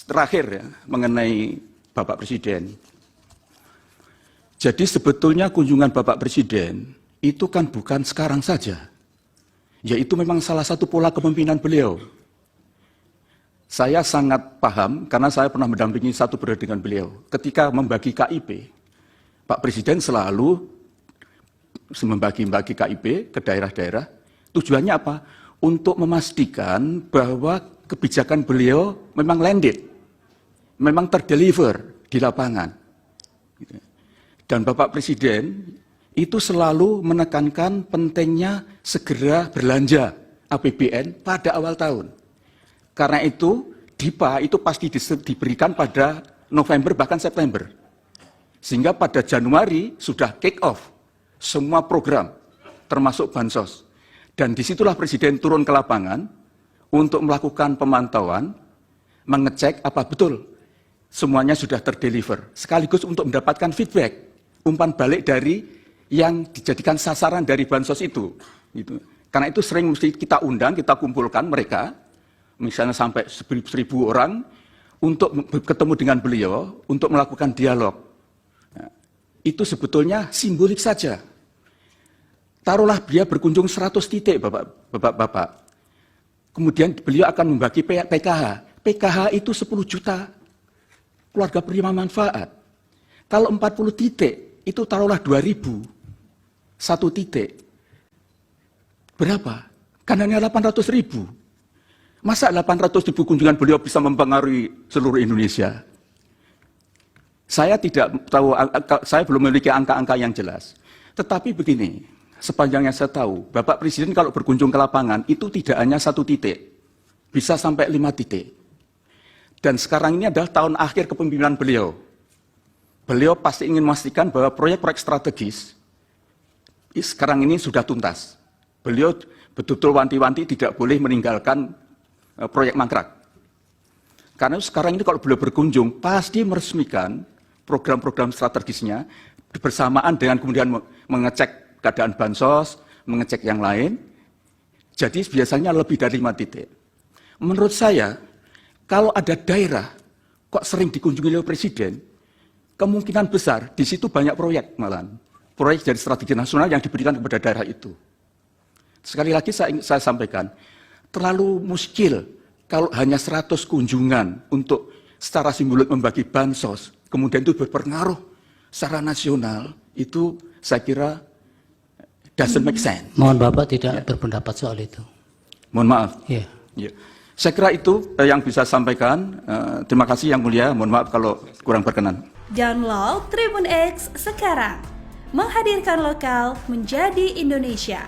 terakhir ya, mengenai Bapak Presiden. Jadi sebetulnya kunjungan Bapak Presiden itu kan bukan sekarang saja. Yaitu memang salah satu pola kepemimpinan beliau. Saya sangat paham karena saya pernah mendampingi satu periode dengan beliau. Ketika membagi KIP, Pak Presiden selalu membagi KIP ke daerah-daerah. Tujuannya apa? Untuk memastikan bahwa kebijakan beliau memang landed, memang terdeliver di lapangan. Dan Bapak Presiden itu selalu menekankan pentingnya segera belanja APBN pada awal tahun. Karena itu, DIPA itu pasti diberikan pada November bahkan September. Sehingga pada Januari sudah kick off semua program, termasuk bansos. Dan disitulah Presiden turun ke lapangan untuk melakukan pemantauan, mengecek apa betul semuanya sudah terdeliver. Sekaligus untuk mendapatkan feedback, umpan balik dari yang dijadikan sasaran dari bansos itu. Karena itu sering mesti kita undang, kita kumpulkan mereka, misalnya sampai 1.000 orang, untuk ketemu dengan beliau, untuk melakukan dialog. Nah, itu sebetulnya simbolik saja. Taruhlah dia berkunjung 100 titik, Bapak-Bapak. Kemudian beliau akan membagi PKH. PKH itu 10 juta keluarga penerima manfaat. Kalau 40 titik, itu taruhlah 2.000. Satu titik. Berapa? Kan hanya 800.000. Masa 800.000 kunjungan beliau bisa mempengaruhi seluruh Indonesia? Saya tidak tahu, saya belum memiliki angka-angka yang jelas. Tetapi begini, sepanjang yang saya tahu, Bapak Presiden kalau berkunjung ke lapangan, itu tidak hanya 1 titik. Bisa sampai 5 titik. Dan sekarang ini adalah tahun akhir kepemimpinan beliau. Beliau pasti ingin memastikan bahwa proyek-proyek strategis sekarang ini sudah tuntas. Beliau betul-betul wanti-wanti tidak boleh meninggalkan proyek mangkrak. Karena sekarang ini kalau beliau berkunjung, pasti meresmikan program-program strategisnya bersamaan dengan kemudian mengecek keadaan bansos, mengecek yang lain. Jadi biasanya lebih dari 5 titik. Menurut saya, kalau ada daerah kok sering dikunjungi oleh Presiden, kemungkinan besar di situ banyak proyek malahan. Proyek dari strategi nasional yang diberikan kepada daerah itu. Sekali lagi saya sampaikan, terlalu muskil kalau hanya 100 kunjungan untuk secara simbolik membagi bansos, kemudian itu berpengaruh secara nasional, itu saya kira doesn't make sense. Mohon Bapak tidak berpendapat soal itu. Mohon maaf. Ya. Ya. Saya kira itu yang bisa saya sampaikan. Terima kasih Yang Mulia, mohon maaf kalau kurang berkenan. Download Tribun X sekarang, menghadirkan lokal menjadi Indonesia.